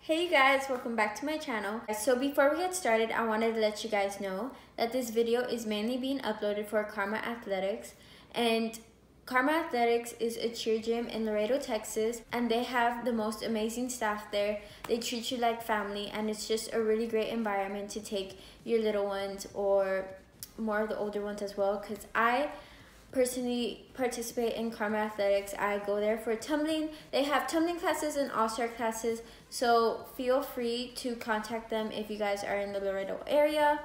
Hey guys, welcome back to my channel. So before we get started, I wanted to let you guys know that this video is mainly being uploaded for Karma Athletics, and Karma Athletics is a cheer gym in Laredo, Texas, and they have the most amazing staff there. They treat you like family, and it's just a really great environment to take your little ones or more of the older ones as well, because I personally participate in Karma Athletics. I go there for tumbling. They have tumbling classes and all-star classes, so feel free to contact them if you guys are in the Laredo area.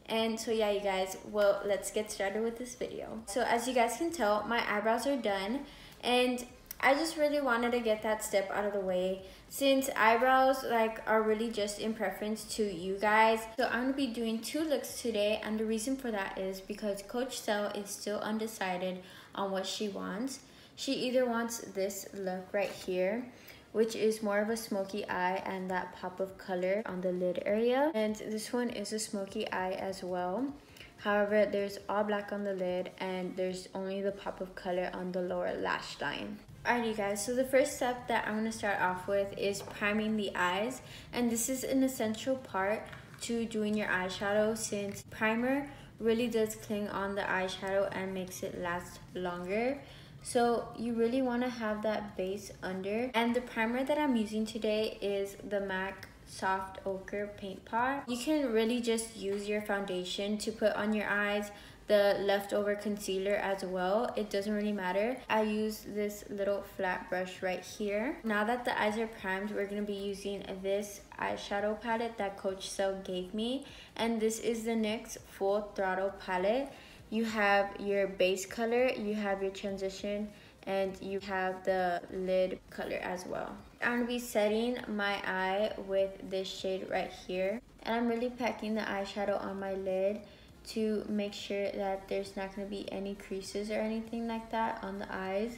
And so yeah, you guys, well, let's get started with this video. So as you guys can tell, my eyebrows are done, and I just really wanted to get that step out of the way, since eyebrows are really just in preference to you guys. So I'm gonna be doing two looks today, and the reason for that is because Coach Sel is still undecided on what she wants. She either wants this look right here, which is more of a smoky eye and that pop of color on the lid area, and this one is a smoky eye as well. However, there's all black on the lid and there's only the pop of color on the lower lash line. Alright you guys, so the first step that I'm going to start off with is priming the eyes, and this is an essential part to doing your eyeshadow, since primer really does cling on the eyeshadow and makes it last longer. So you really want to have that base under, and the primer that I'm using today is the MAC Soft Ochre Paint Pot. You can really just use your foundation to put on your eyes, the leftover concealer as well. It doesn't really matter. I use this little flat brush right here. Now that the eyes are primed, we're going to be using this eyeshadow palette that Coach Sel gave me, and this is the NYX Full Throttle palette. You have your base color, you have your transition, and you have the lid color as well. I'm going to be setting my eye with this shade right here, and I'm really packing the eyeshadow on my lid to make sure that there's not going to be any creases or anything like that on the eyes.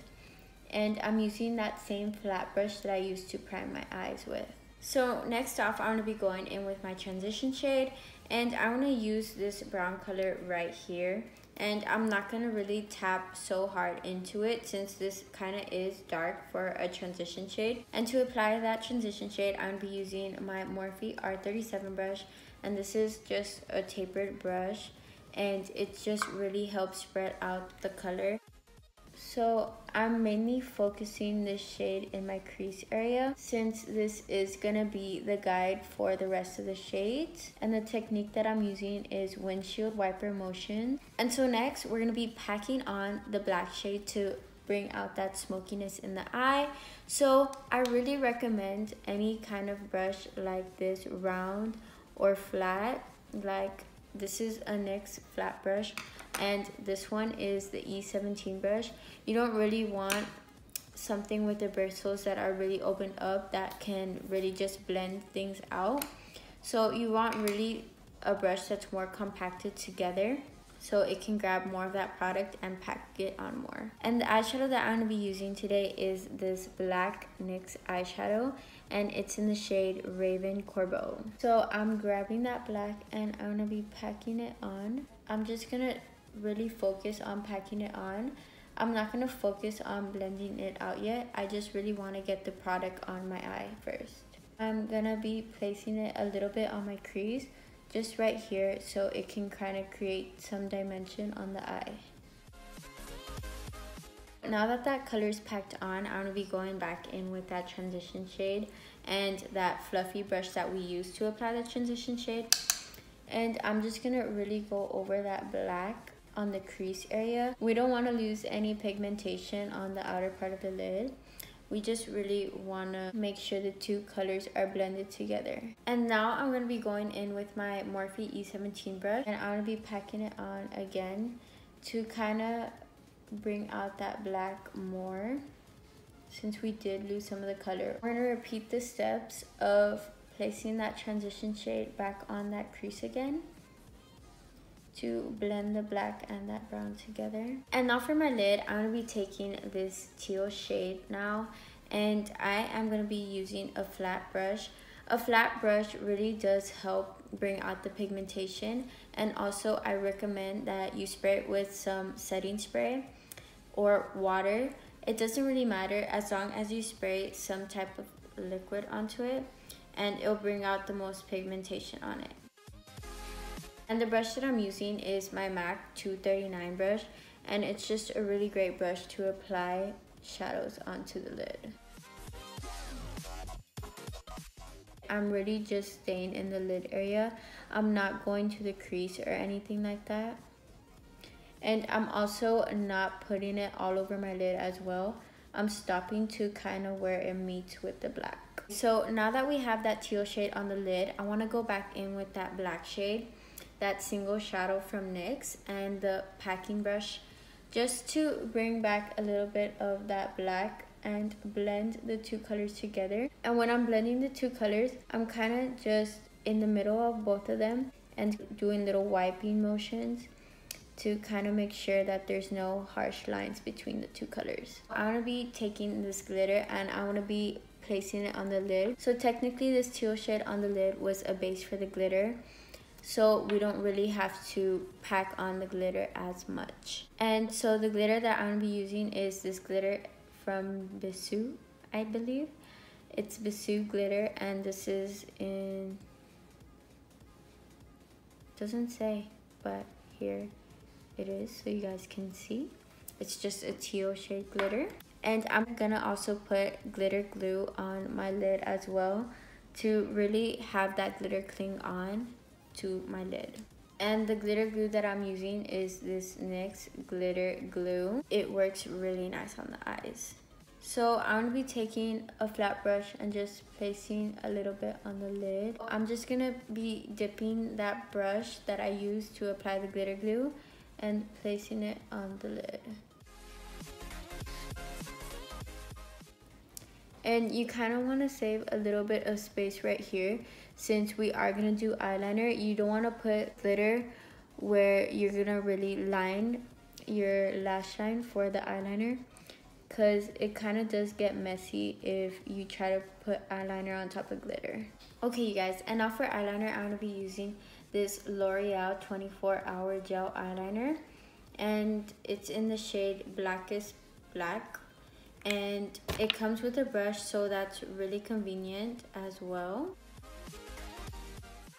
And I'm using that same flat brush that I used to prime my eyes with. So next off, I'm going to be going in with my transition shade, and I'm going to use this brown color right here. And I'm not going to really tap so hard into it, since this kind of is dark for a transition shade. And to apply that transition shade, I'm going to be using my Morphe R37 brush, and this is just a tapered brush, and it just really helps spread out the color. So I'm mainly focusing this shade in my crease area, since this is gonna be the guide for the rest of the shades. And the technique that I'm using is windshield wiper motion. And so next, we're gonna be packing on the black shade to bring out that smokiness in the eye. So I really recommend any kind of brush like this, round or flat. Like this is a NYX flat brush, and this one is the E17 brush. You don't really want something with the bristles that are really opened up that can really just blend things out. So you want really a brush that's more compacted together, so it can grab more of that product and pack it on more. And the eyeshadow that I'm going to be using today is this black NYX eyeshadow, and it's in the shade Raven Corbeau. So I'm grabbing that black and I'm going to be packing it on. I'm just going to really focus on packing it on. I'm not going to focus on blending it out yet. I just really want to get the product on my eye first. I'm going to be placing it a little bit on my crease, just right here, so it can kind of create some dimension on the eye. Now that that color is packed on, I'm going to be going back in with that transition shade and that fluffy brush that we used to apply the transition shade. And I'm just going to really go over that black on the crease area. We don't want to lose any pigmentation on the outer part of the lid. We just really want to make sure the two colors are blended together. And now I'm going to be going in with my Morphe E17 brush, and I'm going to be packing it on again to kind of bring out that black more, since we did lose some of the color. We're going to repeat the steps of placing that transition shade back on that crease again to blend the black and that brown together. And now for my lid, I'm going to be taking this teal shade now, and I am going to be using a flat brush. A flat brush really does help bring out the pigmentation, and also I recommend that you spray it with some setting spray or water. It doesn't really matter as long as you spray some type of liquid onto it. and it'll bring out the most pigmentation on it. And the brush that I'm using is my MAC 239 brush, and it's just a really great brush to apply shadows onto the lid. I'm really just staying in the lid area. I'm not going to the crease or anything like that. And I'm also not putting it all over my lid as well. I'm stopping to kind of where it meets with the black. So now that we have that teal shade on the lid, I want to go back in with that black shade, that single shadow from NYX, and the packing brush, just to bring back a little bit of that black and blend the two colors together. And when I'm blending the two colors, I'm kind of just in the middle of both of them and doing little wiping motions to kind of make sure that there's no harsh lines between the two colors. I want to be taking this glitter and I want to be placing it on the lid. So technically this teal shade on the lid was a base for the glitter, so we don't really have to pack on the glitter as much. And so the glitter that I'm going to be using is this glitter from Bissú, I believe. It's Bissú Glitter, and this is in, doesn't say, but here it is so you guys can see. It's just a teal shade glitter. And I'm gonna also put glitter glue on my lid as well to really have that glitter cling on to my lid. And the glitter glue that I'm using is this NYX Glitter Glue. It works really nice on the eyes. So I'm going to be taking a flat brush and just placing a little bit on the lid. I'm just going to be dipping that brush that I used to apply the glitter glue and placing it on the lid. And you kind of want to save a little bit of space right here. Since we are going to do eyeliner, you don't want to put glitter where you're going to really line your lash line for the eyeliner, because it kind of does get messy if you try to put eyeliner on top of glitter. Okay, you guys, and now for eyeliner, I'm going to be using this L'Oreal 24-Hour Gel Eyeliner, and it's in the shade Blackest Black. And it comes with a brush, so that's really convenient as well.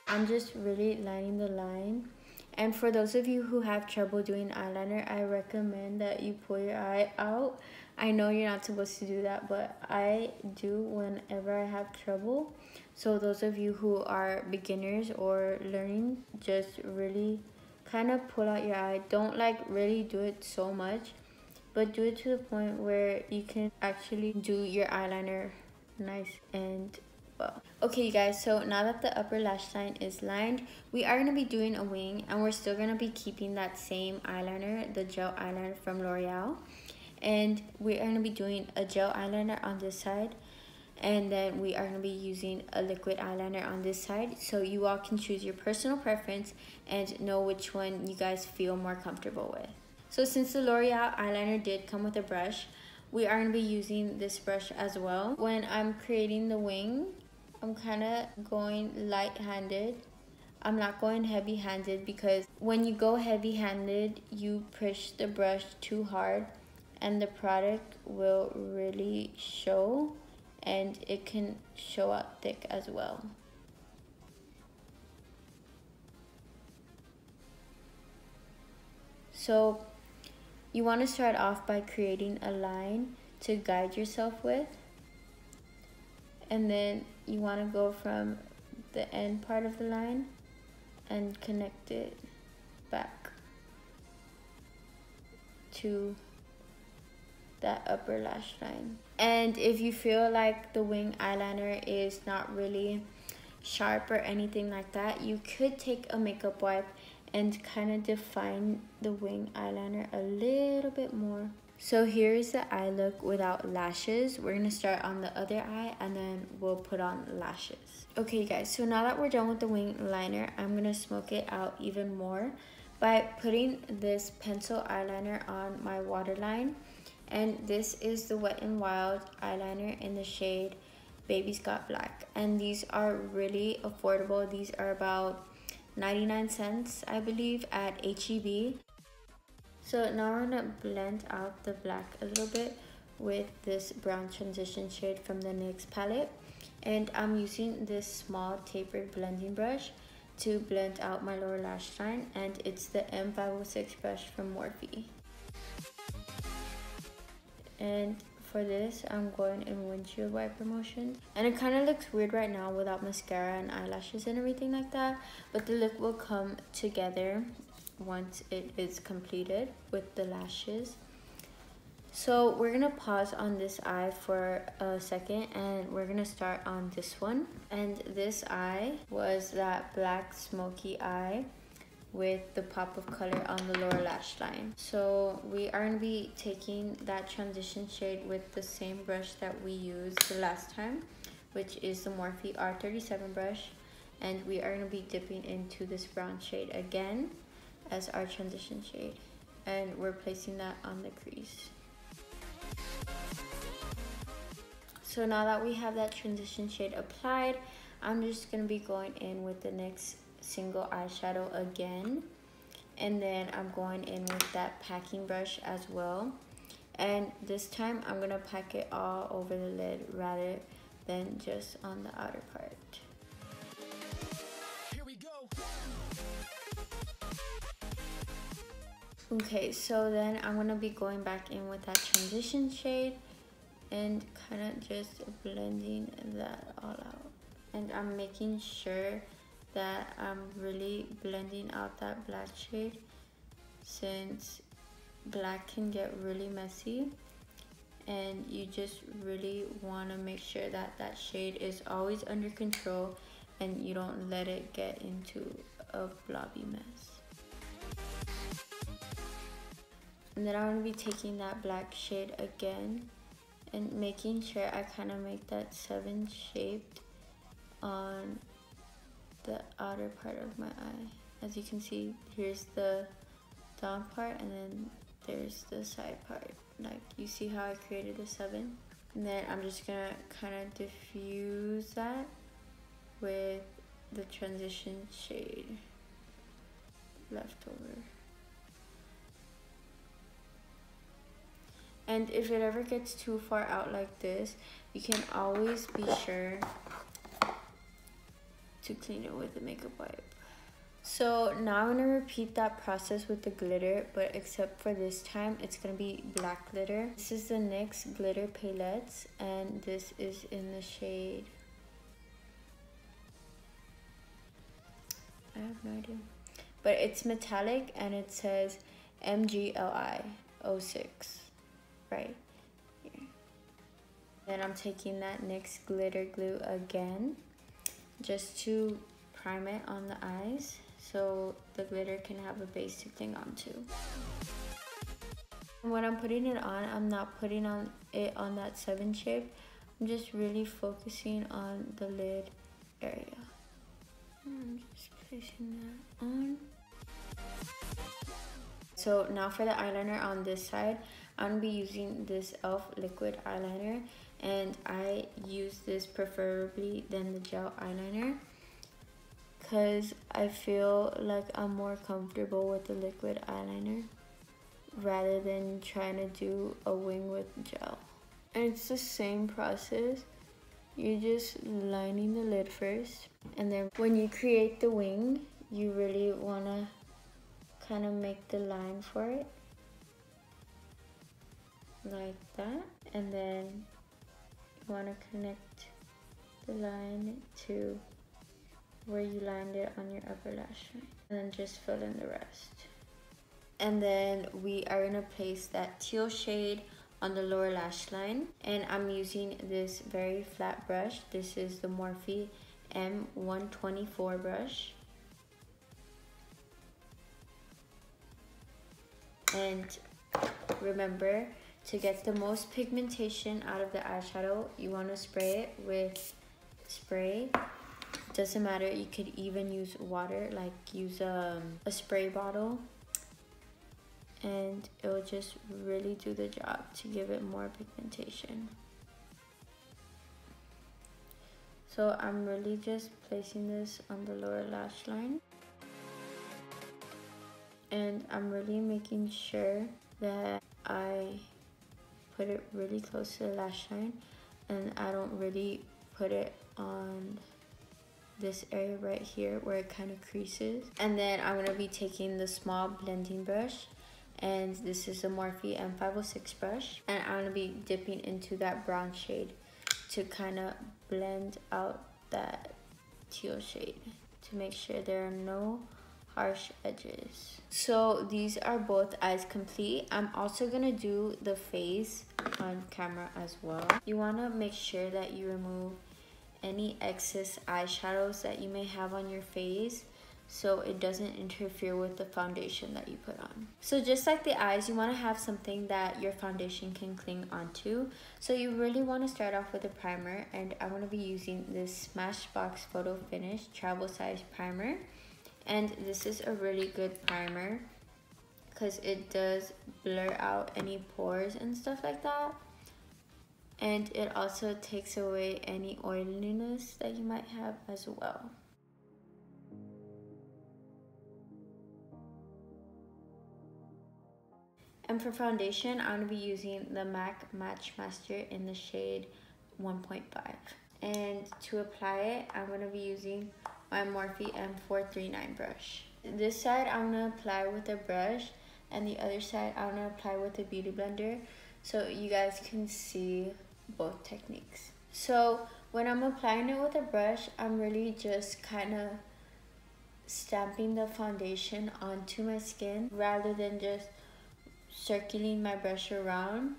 I'm just really lining the line. And for those of you who have trouble doing eyeliner, I recommend that you pull your eye out. I know you're not supposed to do that, but I do whenever I have trouble. So those of you who are beginners or learning, just really kind of pull out your eye. Don't like really do it so much, but do it to the point where you can actually do your eyeliner nice and well. Okay, you guys, so now that the upper lash line is lined, we are going to be doing a wing, and we're still going to be keeping that same eyeliner, the gel eyeliner from L'Oreal. And we are going to be doing a gel eyeliner on this side, and then we are going to be using a liquid eyeliner on this side, so you all can choose your personal preference and know which one you guys feel more comfortable with. So since the L'Oreal eyeliner did come with a brush, we are going to be using this brush as well. When I'm creating the wing, I'm kind of going light-handed. I'm not going heavy-handed, because when you go heavy-handed, you push the brush too hard and the product will really show, and it can show out thick as well. So you want to start off by creating a line to guide yourself with, and then you want to go from the end part of the line and connect it back to that upper lash line. And if you feel like the wing eyeliner is not really sharp or anything like that, you could take a makeup wipe and kind of define the wing eyeliner a little bit more. So here's the eye look without lashes. We're gonna start on the other eye and then we'll put on lashes. Okay, you guys, so now that we're done with the wing liner, I'm gonna smoke it out even more by putting this pencil eyeliner on my waterline. And this is the Wet n Wild eyeliner in the shade Baby's Got Black. And these are really affordable. These are about 99 cents, I believe, at HEB. So now we're gonna blend out the black a little bit with this brown transition shade from the NYX palette. And I'm using this small tapered blending brush to blend out my lower lash line, and it's the M506 brush from Morphe. And for this, I'm going in windshield wiper motion. And it kind of looks weird right now without mascara and eyelashes and everything like that, but the look will come together once it is completed with the lashes. So we're gonna pause on this eye for a second, and we're gonna start on this one. And this eye was that black smoky eye with the pop of color on the lower lash line. So we are gonna be taking that transition shade with the same brush that we used the last time, which is the Morphe R37 brush. And we are gonna be dipping into this brown shade again as our transition shade. And we're placing that on the crease. So now that we have that transition shade applied, I'm just gonna be going in with the NYX single eyeshadow again, and then I'm going in with that packing brush as well, and this time I'm gonna pack it all over the lid rather than just on the outer part. Here we go. Okay, so then I'm gonna be going back in with that transition shade and kind of just blending that all out, and I'm making sure that I'm really blending out that black shade, since black can get really messy, and you just really want to make sure that that shade is always under control and you don't let it get into a blobby mess. And then I'm going to be taking that black shade again and making sure I kind of make that 7 shaped on the outer part of my eye. As you can see, here's the down part, and then there's the side part. Like, you see how I created the 7? And then I'm just gonna kind of diffuse that with the transition shade left over. And if it ever gets too far out like this, you can always be sure to clean it with a makeup wipe. So now I'm gonna repeat that process with the glitter, but except for this time, it's gonna be black glitter. This is the NYX Glitter Paillettes, and this is in the shade, I have no idea, but it's metallic and it says MGLI 06 right here. Then I'm taking that NYX glitter glue again, just to prime it on the eyes so the glitter can have a base to cling onto. When I'm putting it on, I'm not putting it on that 7 shape. I'm just really focusing on the lid area. I'm just placing that on. So now for the eyeliner on this side, I'm gonna be using this e.l.f. liquid eyeliner, and I use this preferably than the gel eyeliner because I feel like I'm more comfortable with the liquid eyeliner rather than trying to do a wing with gel. And it's the same process. You're just lining the lid first, and then when you create the wing, you really want to kind of make the line for it like that, and then you want to connect the line to where you lined it on your upper lash line, and then just fill in the rest. And then we are going to place that teal shade on the lower lash line, and I'm using this very flat brush. This is the Morphe M124 brush, and remember, to get the most pigmentation out of the eyeshadow, you want to spray it with spray. Doesn't matter, you could even use water, like use a spray bottle, and it will just really do the job to give it more pigmentation. So I'm really just placing this on the lower lash line, and I'm really making sure that I put it really close to the lash line, and I don't really put it on this area right here where it kind of creases. And then I'm going to be taking the small blending brush, and this is the Morphe M506 brush, and I'm going to be dipping into that brown shade to kind of blend out that teal shade to make sure there are no harsh edges. So these are both eyes complete. I'm also gonna do the face on camera as well. You want to make sure that you remove any excess eyeshadows that you may have on your face so it doesn't interfere with the foundation that you put on. So just like the eyes, you want to have something that your foundation can cling onto. So you really want to start off with a primer, and I'm going to be using this Smashbox Photo Finish Travel Size Primer. And this is a really good primer because it does blur out any pores and stuff like that. And it also takes away any oiliness that you might have as well. And for foundation, I'm going to be using the MAC Matchmaster in the shade 1.5. And to apply it, I'm going to be using my Morphe M439 brush. This side I'm going to apply with a brush, and the other side I'm going to apply with a beauty blender so you guys can see both techniques. So when I'm applying it with a brush, I'm really just kind of stamping the foundation onto my skin rather than just circling my brush around,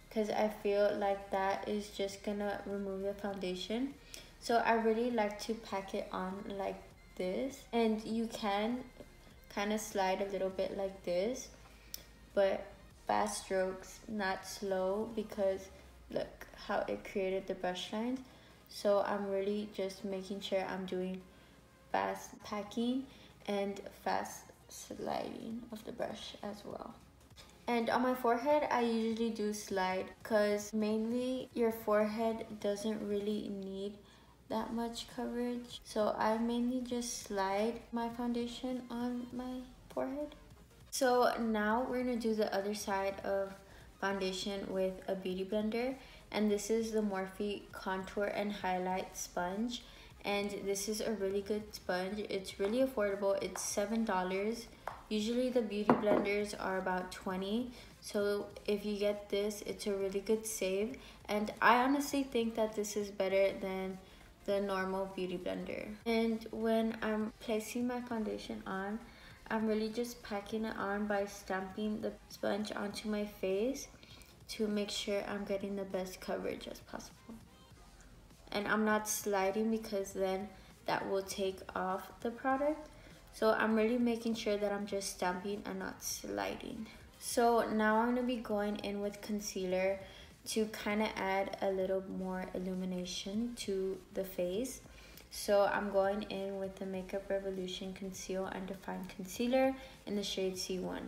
because I feel like that is just gonna remove the foundation. So I really like to pack it on like this, and you can kind of slide a little bit like this, but fast strokes, not slow, because look how it created the brush lines. So I'm really just making sure I'm doing fast packing and fast sliding of the brush as well. And on my forehead, I usually do slide because mainly your forehead doesn't really need that much coverage. So I mainly just slide my foundation on my forehead. So now we're gonna do the other side of foundation with a beauty blender. And this is the Morphe Contour and Highlight Sponge. And this is a really good sponge. It's really affordable. It's $7. Usually the beauty blenders are about $20. So if you get this, it's a really good save. And I honestly think that this is better than the normal beauty blender. And when I'm placing my foundation on, I'm really just packing it on by stamping the sponge onto my face to make sure I'm getting the best coverage as possible. And I'm not sliding because then that will take off the product. So I'm really making sure that I'm just stamping and not sliding. So now I'm going to be going in with concealer to kind of add a little more illumination to the face. So I'm going in with the Makeup Revolution Conceal and Define Concealer in the shade C1.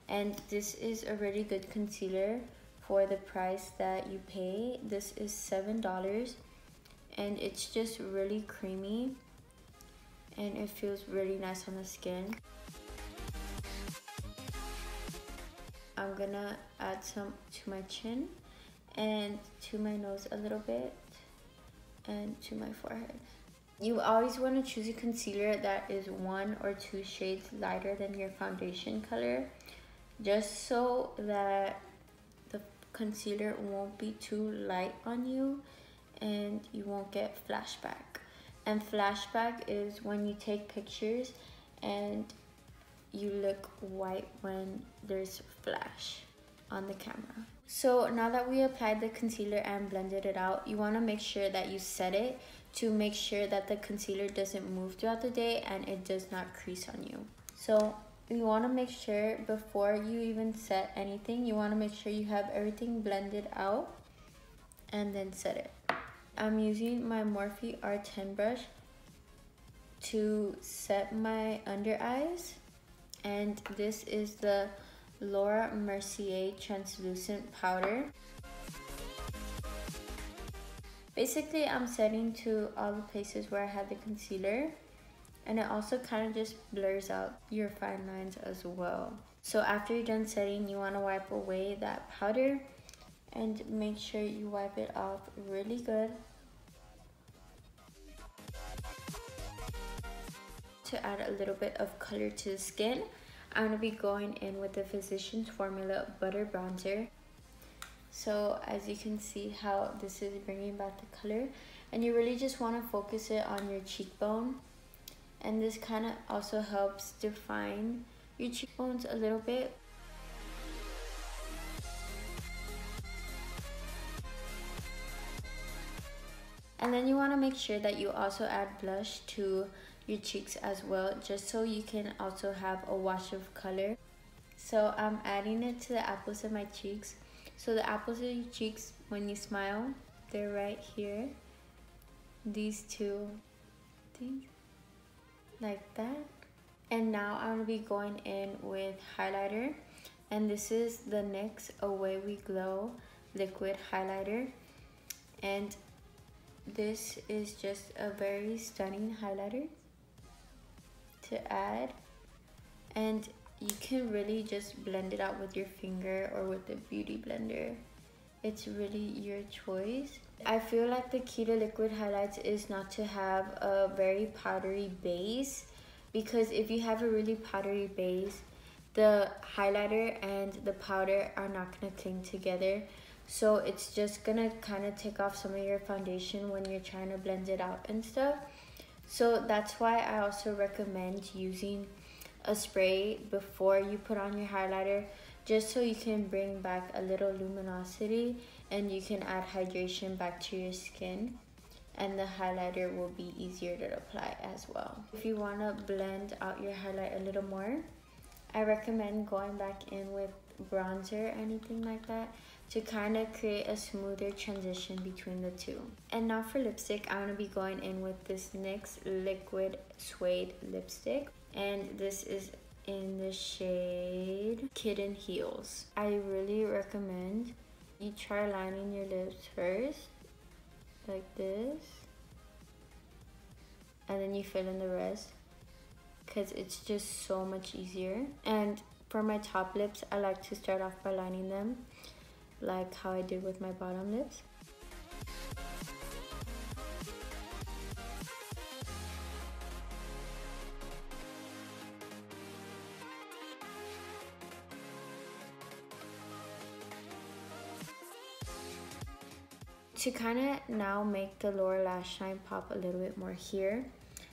And this is a really good concealer for the price that you pay. This is $7. And it's just really creamy and it feels really nice on the skin. I'm gonna add some to my chin and to my nose a little bit and to my forehead. You always want to choose a concealer that is 1 or 2 shades lighter than your foundation color, just so that the concealer won't be too light on you and you won't get flashback. And flashback is when you take pictures and you look white when there's flash on the camera. So now that we applied the concealer and blended it out, you want to make sure that you set it to make sure that the concealer doesn't move throughout the day and it does not crease on you. So you want to make sure before you even set anything, you want to make sure you have everything blended out and then set it. I'm using my Morphe R10 brush to set my under eyes, and this is the Laura Mercier translucent powder. Basically, I'm setting to all the places where I had the concealer, and it also kind of just blurs out your fine lines as well. So after you're done setting, you want to wipe away that powder and make sure you wipe it off really good. To add a little bit of color to the skin, I'm going to be going in with the Physicians Formula Butter Bronzer. So as you can see how this is bringing back the color, and you really just want to focus it on your cheekbone, and this kind of also helps define your cheekbones a little bit. And then you want to make sure that you also add blush to your cheeks as well, just so you can also have a wash of color. So I'm adding it to the apples of my cheeks. So the apples of your cheeks, when you smile, they're right here. These two things, like that. And now I'm going to be going in with highlighter. And this is the NYX Away We Glow Liquid Highlighter. And this is just a very stunning highlighter to add, and you can really just blend it out with your finger or with the beauty blender. It's really your choice. I feel like the key to liquid highlights is not to have a very powdery base, because if you have a really powdery base, the highlighter and the powder are not going to cling together. So it's just gonna kind of take off some of your foundation when you're trying to blend it out and stuff. So that's why I also recommend using a spray before you put on your highlighter, just so you can bring back a little luminosity and you can add hydration back to your skin, and the highlighter will be easier to apply as well. If you want to blend out your highlight a little more, I recommend going back in with bronzer or anything like that, to kind of create a smoother transition between the two. And now for lipstick, I'm going to be going in with this NYX Liquid Suede lipstick. And this is in the shade Kitten Heels. I really recommend you try lining your lips first, like this. And then you fill in the rest, because it's just so much easier. And for my top lips, I like to start off by lining them, like how I did with my bottom lips. To kind of now make the lower lash line pop a little bit more here,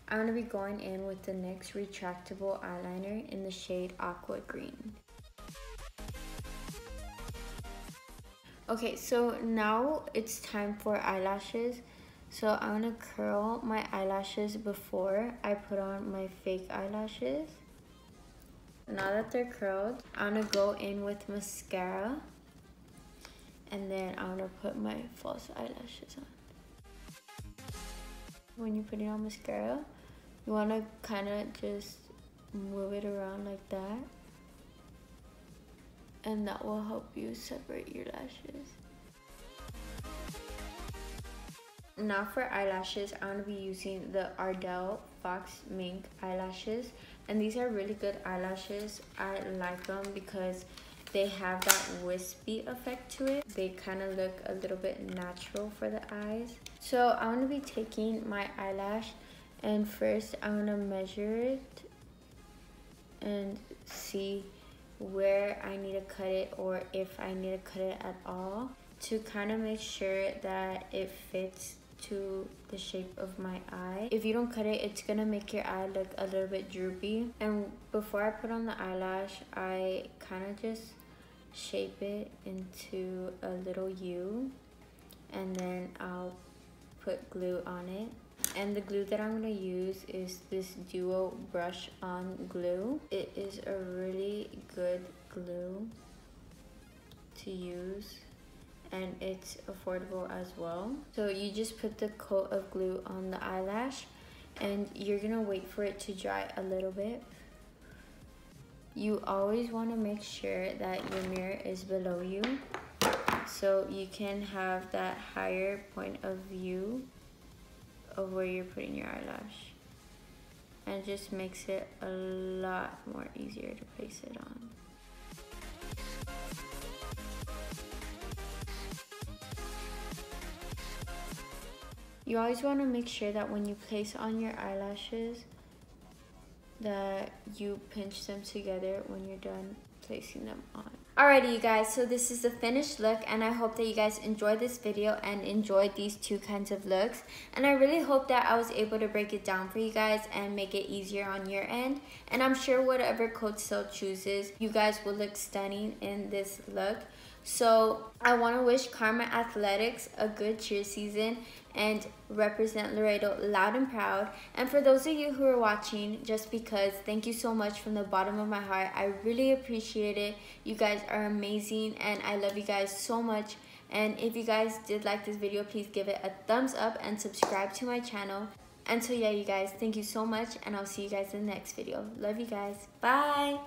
I'm going to be going in with the NYX Retractable Eyeliner in the shade Aqua Green. Okay, so now it's time for eyelashes. So I'm gonna curl my eyelashes before I put on my fake eyelashes. Now that they're curled, I'm gonna go in with mascara, and then I'm gonna put my false eyelashes on. When you're putting on mascara, you wanna kinda just move it around like that, and that will help you separate your lashes. Now for eyelashes, I'm going to be using the Ardell Fox Mink eyelashes, and these are really good eyelashes. I like them because they have that wispy effect to it. They kind of look a little bit natural for the eyes. So I'm going to be taking my eyelash, and first I'm going to measure it and see where I need to cut it, or if I need to cut it at all, to kind of make sure that it fits to the shape of my eye. If you don't cut it, it's gonna make your eye look a little bit droopy. And before I put on the eyelash, I kind of just shape it into a little U, and then I'll put glue on it. And the glue that I'm going to use is this Duo Brush On glue. It is a really good glue to use, and it's affordable as well. So you just put the coat of glue on the eyelash, and you're going to wait for it to dry a little bit. You always want to make sure that your mirror is below you, so you can have that higher point of view of where you're putting your eyelash, and it just makes it a lot more easier to place it on. You always want to make sure that when you place on your eyelashes, that you pinch them together when you're done placing them on. Alrighty you guys, so this is the finished look, and I hope that you guys enjoyed this video and enjoyed these two kinds of looks, and I really hope that I was able to break it down for you guys and make it easier on your end. And I'm sure whatever Conceal chooses, you guys will look stunning in this look. So I want to wish Karma Athletics a good cheer season and represent Laredo loud and proud. And for those of you who are watching just because, thank you so much from the bottom of my heart. I really appreciate it. You guys are amazing and I love you guys so much. And if you guys did like this video, please give it a thumbs up and subscribe to my channel. And so yeah, you guys, thank you so much, and I'll see you guys in the next video. Love you guys. Bye.